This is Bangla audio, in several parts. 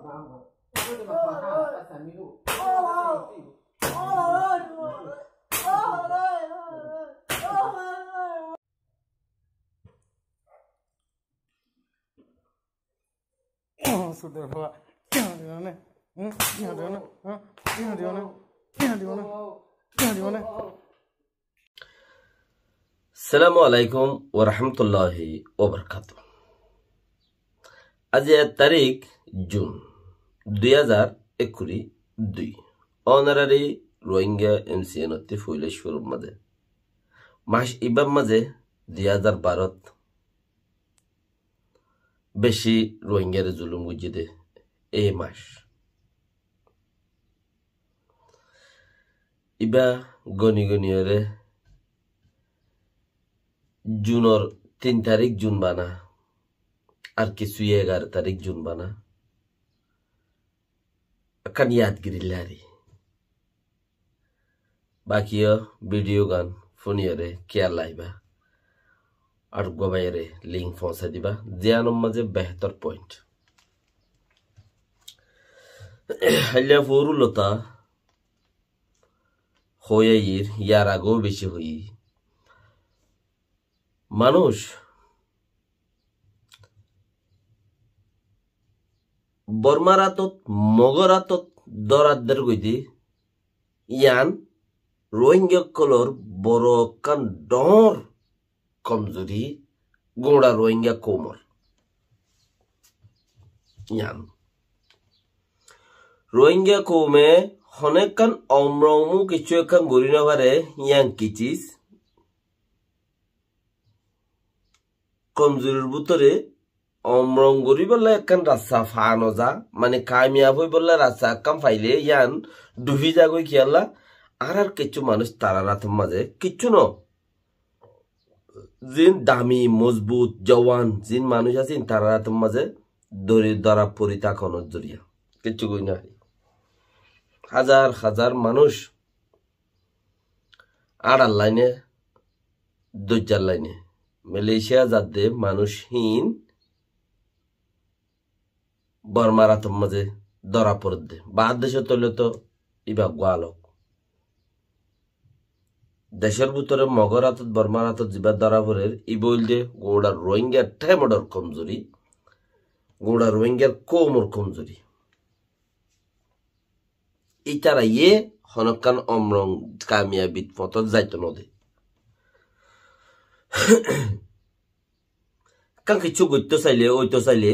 Assalamu alaikum wa rahmatullahi wa barakatuh. आज तारीख जून 2022 ऑनररी रोहिंग्या एमसीएन फुलेश्वर मजे मास इबाब मजे 2012 बेशी रोहिंग्या जुलुम गुजिदे ए मास इबा गनी गनियरे जूनर 3 तारीख जून बाना আর কিছু 11 তারিখ জুন বানা akan यादगिरी लारी बाकी वीडियो गान फोनियरे क्या लाइबा और गोबायरे लिंक पहुंचा दिबा जियानम मजे बेहतर पॉइंट हल्ला फोरुलता होयिर यारागो बेশি হই মানুষ बर्मारातत मगरातत दरादर गइदि यान रोहिंग्या कलर बरो कान डर कमजोरी गोड़ा रोहिंग्या कोमर यान रोहिंग्या कोमे हने कान अमरमु किछु एकान गरिना बारे यान किचिस कमजोरिर बुतरे अमरंगरी बोले एकान रास्ता फानो जा माने कामयाब हई बोले रास्ता कम फाइले यान डुबी जागो खियाला आर किछु मानुष तारारात माजे किछु न जिन दामी मजबूत जवान जिन मानुष आछिन तारारात माजे दरि दरा परिता कोन जरिया किछु गई ना हजार हजार मानुष आड़ार लाइने दुजार लाइने मालয়েশিয়া जादे मानुषहीन बर्मारात मजे दरा पड़े बाद देश तले तो इबा गोआलक देशर भीतर मगरात बर्मारात जीवा दरा पड़े इबल दे गोड़ा रोहिंग्या ठेमडर कमजोरी गोड़ा रोहिंग्या कोमर कमजोरी इतारा ये हनकान अमरंग कामयाबी पथ जाइतो नदे कान किछु गइतो चाइले ओइतो चाइले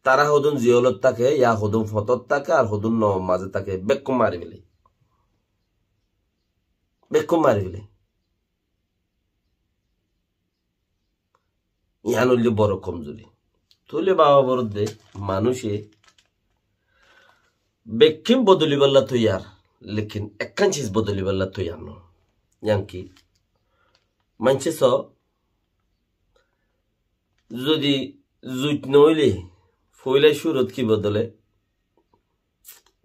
तारा हदुन जियलत ताके या हदुन फतत ताके और हदुन न माजे ताके बेक्कु मारि बेले यान हইল বড় কমজোরি তোলে বাবা বরদে মানুষে বেক্কিম বদলিবাল্লা তো यार लेकिन একখান চিজ বদলিবাল্লা তো यार नो यानकी मानसे स যদি জুট নইলে ফইলে সুরত কি বদলে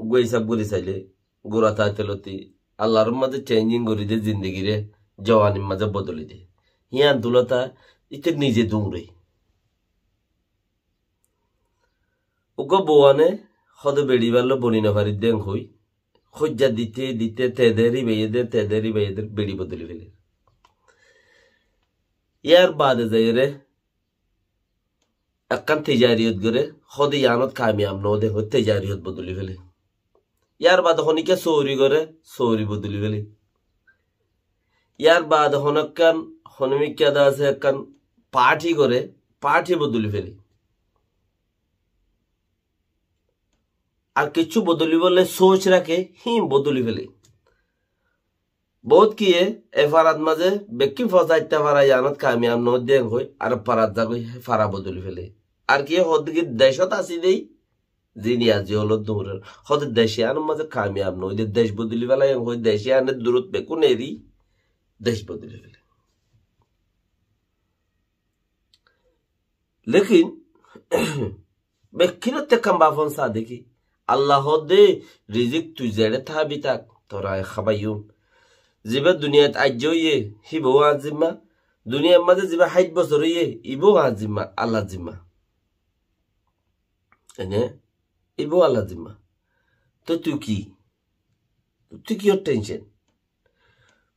গইসা বুড়ি চাইলে গোরা তাতেলতি আল্লাহর মাঝে চেঞ্জিং করি দে জিন্দেগি রে জওয়ানি মাঝে বদলি দে হিয়ান দুলতা ইতে নিজে দুমরে ওগো বোয়ানে হদে বেড়ি বাল্লো বনি না পারি দেন হই খজ্জা দিতে দিতে তেদেরি বেয়েদের বেড়ি বদলি ফেলে ইয়ার বাদে যায় রে अक्कन तिजारियत करे खुद यानत कामयाब न दे तिजारियत बदली फेले यार बाद हनी के सोरी करे सोरी बदली फेले यार बाद हनक्कन हनमी क्या दास है अक्कन पार्टी करे पार्टी बदली फेले और किच्छु बदली बोले सोच रखे ही बदली फेले बहुत किए एफारात माजे बेक्की फसाइते फारा यानत कामयाब न दे होय और पारात जागो फारा बदली फेले আর কি হদগে দেশত আসি দেই জিনিয়া জিওলো দূর হদ দেশিয়ান মাঝে কামিয়াব নই দে দেশ বদলি বেলা হই দেশিয়ান দূরত বেকু নেরি দেশ বদলি ফেলে लेकिन बेकिनो ते कम बाफन सा देखी अल्लाह दे रिजिक तु जेड़े था भी तक तोरा खबायूम जिबे दुनिया आजो ये हिबो आजिमा दुनिया माजे जिबे हाइट बसर ये इबो आजिमा अल्लाह जिमा एने ইবো আল্লাহ জিম্মা তো তুই কি ওর টেনশন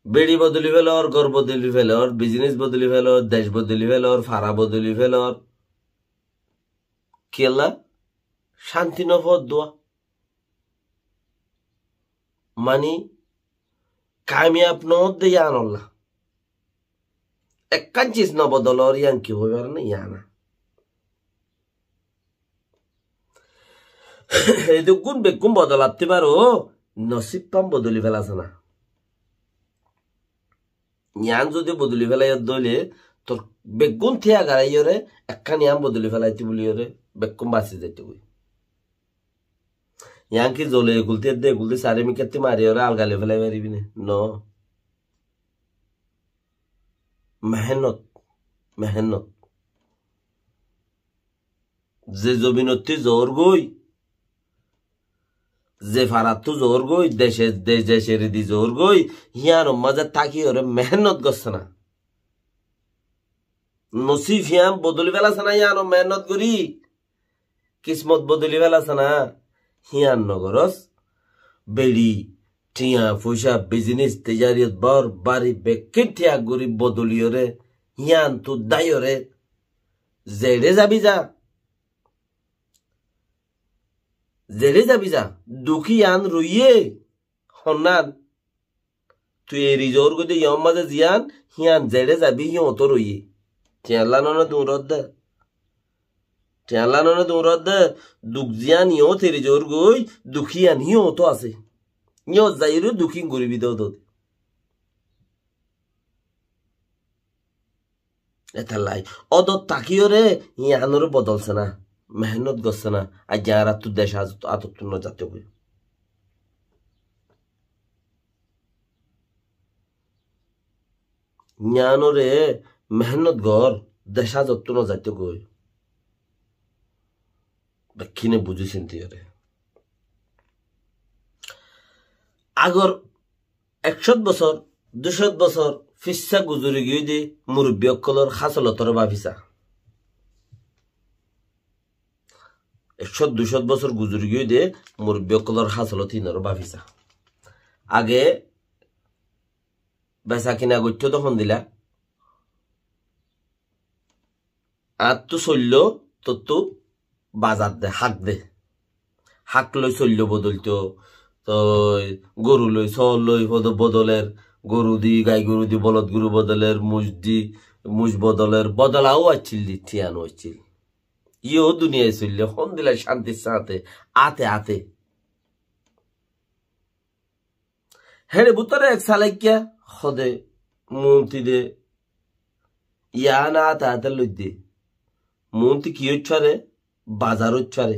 বেড়ি বদলি ফেলর ঘর বদলি ফেলর বিজনেস বদলি ফেলর দেশ বদলি ফেলর ফারা বদলি ফেলর কি আল্লাহ শান্তি নফদ দোয়া মানি কামিয়াব নদে ইয়ান আল্লাহ একখান চিজ ন বদলর ইয়ান কি হইবার না ইয়ানা এই গুণ বেগুন বদলাতে পারো নসিব পাম বদলি ফেলাছে না ইয়ান যদি বদলি ফেলাই দলে তোর বেগুন থিয়া গাড়াইরে একখান ইয়ান বদলি ফেলাইতে বলিওরে বেগুন বাঁচি যেতে বই ইয়ান কি জ্বলে গুলতে সারে মিকাতে মারিওরে আলগালে ফেলাই পারিবি না ন মেহনত যে জমিনতি জোর গই যে ফারাতো জোর গই দেশের দি জোর গই হিয়ার মাঝে থাকি ওরে মেহনত করছে না নসিব হিয়াম বদলি ফেলাছে না ইয়ার মেহনত করি কিসমত বদলি ফেলাছে না হিয়ার নগরস বেড়ি টিয়া পয়সা বিজনেস তেজারিয়ত বর বাড়ি বেকে টিয়া গরিব বদলিওরে হিয়ান তু দায়রে জেড়ে যাবি যা দুঃখী আন রইয়ে হন্নান তুই এ রিজোর গদে ইয়ম মাঝে জিয়ান হিয়ান জেড়ে যাবি হিয় তো রইয়ে টিয়ালা ননে দৌড়ত দে দুঃখ জিয়ান ইয় তে রিজোর গই দুঃখী আন হিয় তো আছে ইয় যাইরে দুঃখী গরিবি দেও তো এটা লাই অদ তাকিয়রে ইয়ানোর বদলছে না মেহনত করছে না আর যারা তো দেশ আতত্তুন্ন জাতীয় বই জ্ঞানরে মেহনত গর দেশা যত্ন জাতীয় গই দক্ষিণে বুঝেছেন তিয়রে আগর 100 বছর 200 বছর ফিসা গুজরি গিয়ে দি মুরব্বী অকলর খাসলতর বাভিসা 100-200 বছর গুজরি গিয়ে দে মুরব্বী অকলর খাসলত হিনর বাভিসা আগে বেচা কিনা গত্য তখন দিলা আর তো চলল তো বাজার দে হাক লই চলল বদলতো তো গরু লই চল লই বদলের গরু দি গাই গরু দি বলদ গরু বদলের মুজ বদলের বদলাও আছিল দি ঠিয়ানো আছিল ইও দুনিয়ায় চললে হন দিলা শান্তির সাথে আতে হেরে বুতরে এক সালাইকিয়া খদে মন্ত্রী দে ইয়া না আতে লই দে মন্ত্রী কি হচ্ছে বাজার হচ্ছে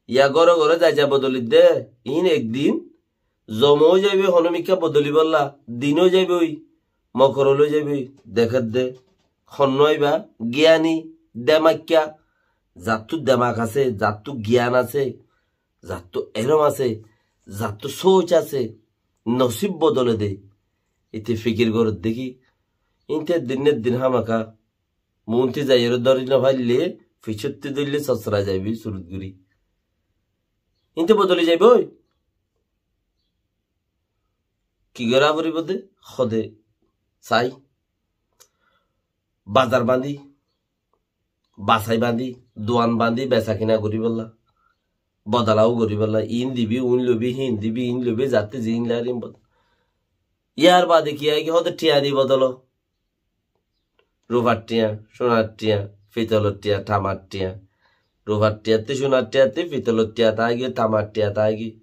ইয়া ঘরে যাই বদলি দে ইন একদিন জমও যাইবে হনমিকা বদলি বললা দিনও যাইবে ওই মকরলো যাইবে দেখার দে হন্য আইবা জ্ঞানী দেমাক্যা যার তো দেমাক আছে যার তো জ্ঞান আছে যার তো এরম আছে যার তো সোচ আছে নসিব বদলে দে এতে ফিকির ঘর দেখি ইনতে দিনের দিন হামাকা মন্ত্রী যাই এর ধরি না ভাইলে ফিসত্তি ধরলে সসরা যাইবি সুরতগুড়ি ইনতে বদলে যাইব কি গড়া বরি বদে খদে চাই বাজার বাঁধি বাসাই বাঁধি দোয়ান বাঁধি বেচা কিনা করি বললা বদলাও করি বললা ইন দিবি উন লবি হিন দিবি ইন লবি যাতে জিন লারিম বদল ইয়ার বাদে কি হয় কি হতে টিয়া দি বদল রুভার টিয়া সোনার টিয়া পিতলের টিয়া তামার টিয়া রুভার টিয়াতে সোনার টিয়াতে পিতলের টিয়া তাই গিয়ে তামার টিয়া তাই গিয়ে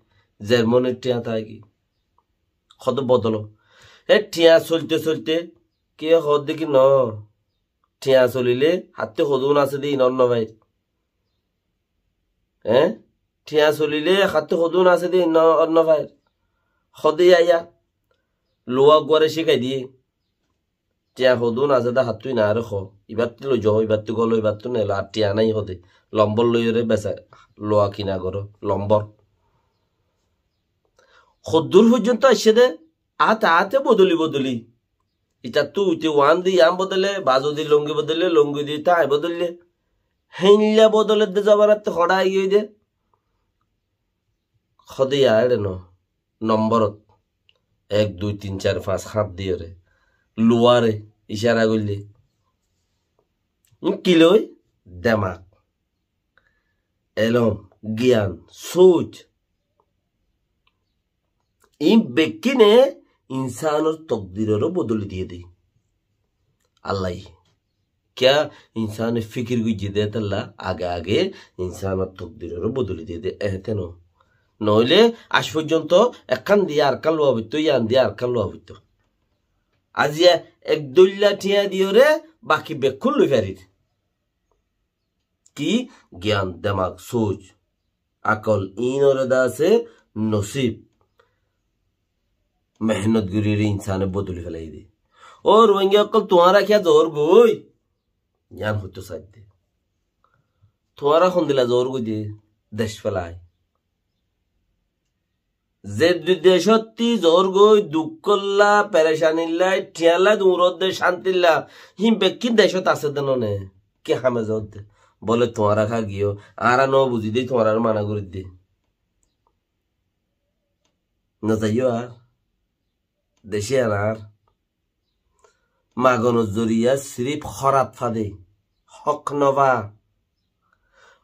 জার্মনের টিয়া তাই গিয়ে কত বদল হে টিয়া চলতে কে হদ দেখি ন টিয়া চলিলে হাতে সদুন আছে দি নন্ন ভাই হ্যাঁ টিয়া চলিলে হাতে সদুন আছে দি অন্য ভাই সদে আইয়া লোয়া গোয়ারে শিখাই দিয়ে টিয়া সদুন আছে দা হাত তুই না আর এবার তো লই যাও এবার তো গলো এবার তো নেলো আর টিয়া নাই হদে লম্বর লইরে বেচা লোয়া কিনা করো লম্বর সদ্দূর পর্যন্ত আসছে দে আতে বদলি এটা তো উঠে ওয়ান দি আম বদলে বাজো দি লঙ্গি বদলে লঙ্গি দি তাই বদললে হেইলা বদলে দে জবানাতে হড়াই গিয়ে দে খদিয়া এড়ে নম্বরত 1 2 3 4 5 7 দিয়ে রে লুয়ারে ইশারা করলে কি লই দেমাক এলম জ্ঞান সোচ এই ব্যক্তিনে ইনসানের তকদিরেরও বদলে দিয়ে দেয় আল্লাহ क्या इंसान फिक्र गुजी दे तल्ला आगे आगे इंसान तकदीरेरो बदली দিয়ে দে এতেন নইলে আজ পর্যন্ত একখান দিয়ে আরকান লওয়া হইতো ইয়ান দিয়ে আরকান লওয়া হইতো আজিয়া এক দইলা টিয়া দিওরে বাকি বেকুল লই ফেরির কি জ্ঞান দিমাগ সোচ আকল ইনরে দাসে নসিব मेहनत गुरीर इंसान बदली फैलाई दे और वंगे अकल तुम्हारा क्या जोर गोई ज्ञान होतो साध्य तुम्हारा खुन दिला जोर गो दे देश फैलाय जे देशती जोर गोई दुखल्ला परेशानिल्ला टियाला दूरद दे शांतिल्ला हिम बेक्की देशत आसे दनने के हमें जोर दे बोले तुम्हारा खा गियो आरा नो बुझी दे तुम्हारा माना गुरी दे न जाइयो यार দেশে আর মাগনের জরিয়া সিরিফ খরাত ফাদে হক নবা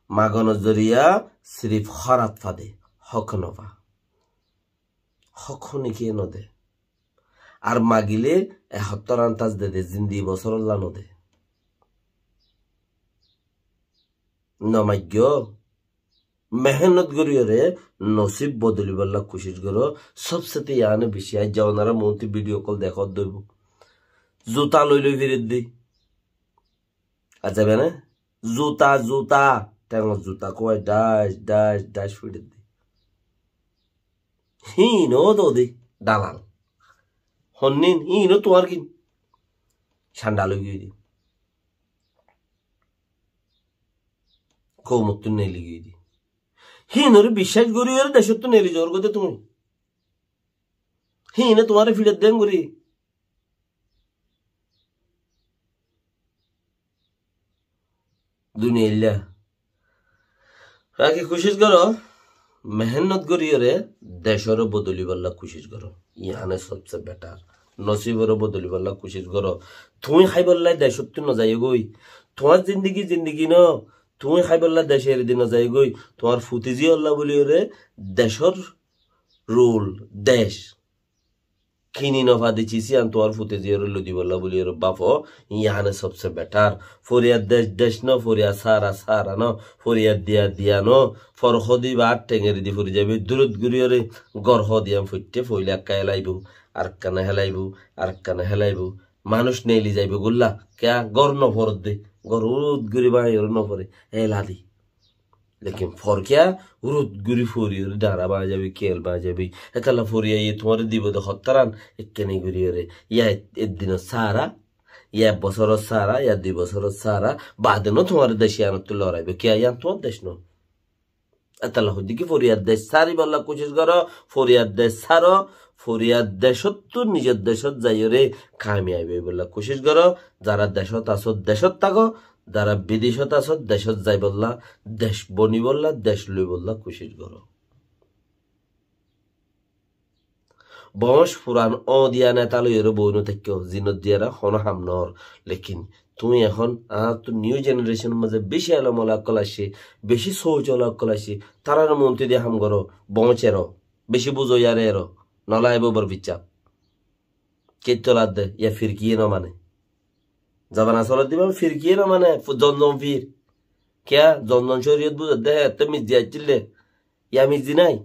মাগনের জরিয়া সিরিফ খরাত ফাদে হক নবা হক নিকে নদে আর মাগিলে 71 আন্তাজ দে জিন্দি বছর লা নদে নমাজ্ঞ मेहनत करिए नसीब बदली बल्ला कोशिश करो सबसे याने विषय जावनारा मोंती वीडियो कॉल देखो देबो जूता लई फिर दे अच्छा बेने जूता जूता टेंगो जूता को डैश डैश डैश फिर दे ही नो दो दे दालाल हन्निन ही नो तुआर किन छांडा लगी दी को मुत्तु ने लगी दी হিনরে বিশ্বাস করি আর দেশ তো নেলি জোর করতে তুমি হিনে তোমার ফিরে দেন করি দুনিয়া রাখি কোশিশ করো মেহনত করি রে দেশের বদলি বল্লা কোশিশ করো ইয়ানে সবচেয়ে বেটার নসিবের বদলি বল্লা কোশিশ করো তুমি খাই বললাই দেশ তো ন যাই গই তোমার জিন্দগি ন তুমি খাই বললা দেশের দিন যাই গই তোমার ফুতিজি আল্লাহ বলি রে দেশর রুল দেশ কিনি নফা দিছিছি আন তোমার ফুতিজি লদি বললা বলি রে বাপো ইয়ানে সবচেয়ে বেটার ফরিয়াদ দেশ দেশ ন ফরিয়া সারা সারা ন ফরিয়াদ দিয়া দিয়া ন ফরখদি বা টেঙ্গের দি ফুরি যাবে দূরত গুরিয়রে গরহ দিয়াম ফুটতে ফইলা কায়লাইব আর কানে হেলাইব আর কানে হেলাইব মানুষ নেলি যাইব গুল্লা কে গর ন ফরদ দে গরুদ গুরি বাই ন পরে এলাদি लेकिन फरकिया रुद गुरी फोरी डारा बा जाबी केल बा जाबी एतला फोरिया ये तुम्हारे दिबो द खतरान एकने गुरी रे या एक दिन सारा या बसर सारा या 2 বছর सारा बाद न तुम्हारे देशियान तो लड़ाइबे क्या या तो देश न एतला होदी की फोरिया देश सारी बल्ला कोशिश करो फोरिया देश सारो फोरिया देशत तो निजर देशत जाइयो रे कामयाबी बल्ला कोशिश करो যারা দেশত আসো দেশত থাকো যারা বিদেশত আছো দেশত যাই বললা দেশ বনি বললা দেশ লই বললা কোশিশ করো বংশ পুরাণ ও দিয়া নেতা লইর বইন থেকে জিনত দিয়ারা হন হামনর লেকিন তুমি এখন তো নিউ জেনারেশন মাঝে বেশি আলমলা কলাসি বেশি সৌচলা কলাসি তারার মন্ত্রী দিয়ে হাম করো বংশের বেশি বুঝো ইয়ারে এর নলাইব বর বিচা কেতলা দে ইয়া ফিরকিয়ে ন মানে जबाना चलत दिबा फिरकिए ना माने जन फिर क्या जन शरीयत बुझ दे ते मिजी आइले या मिजी নাই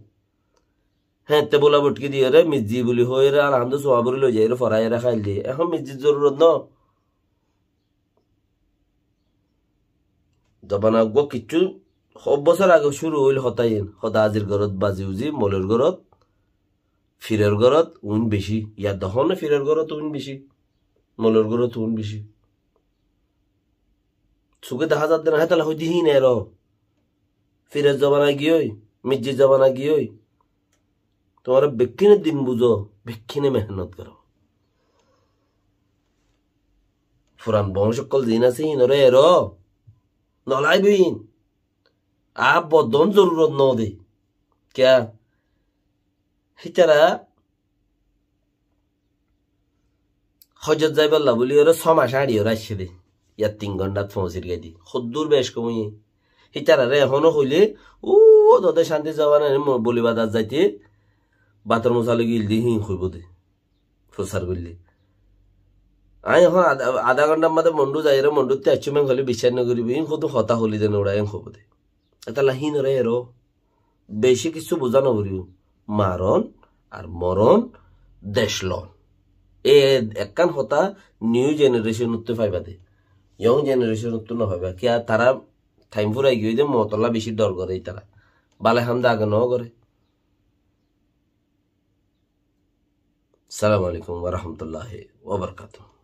হ্যাঁ তে বলা বটকি দিয়ে রে মিজি বলি হই রে আলহামদুলিল্লাহ সোয়াবরি লই যাই রে ফরাই রে খাইল দি এখন মিজির জরুরত ন জবানা গো কিছু সব বছর আগে শুরু হইল হতাইন হদা আজির গরত বাজি উজি মলের গরত ফিরের গরত উন বেশি ইয়া দহন ফিরের গরত উন বেশি মলের গরত উন বেশি সুকে দেখা যাচ্ছে না হেতালা হইতে হি নের ফিরের জবানা গিয়েই মিজি জবানা গিয়েই তোমার বেক্ষিনে দিন বুঝো বেক্ষিনে মেহনত করো ফুরান বংশকল দিন আছে হিনরে এর নলাই বিন আ বদন জরুরত ন দে क्या হিতারা হজত যাইবার বলি ওরা 6 মাস আড়ি ওরা আসছে দে ইয়ার 3 ঘন্টা পৌঁছির গাইদি সদ্দূর বেশ কমই হিতারা রে এখনো হইলে ও তোদের শান্তি যাওয়া না বলি বাজার যাইতে বাতর মশালে গিল দি হিং হইব দে প্রসার করলে আই এখন আধা ঘন্টার মধ্যে মন্ডু যাই রে মন্ডু 400 মেং হলে বিচার নগরিবি কত হতা হলি দেন ওরা এম হব দে এটা লাহিন রে এরো বেশি কিছু বোঝানো করিও মারণ আর মরণ দেশলন এ একখান হতা নিউ জেনারেশন উঠতে পাইবা দে ইয়ং জেনারেশন উঠতে না পাইবা কি আর তারা টাইম ফুরাই গিয়ে যে মতলা বেশি ডর করে তারা বালে হামদা আগে ন করে সালাম আলাইকুম ওয়া রাহমাতুল্লাহি ওয়া বারাকাতুহু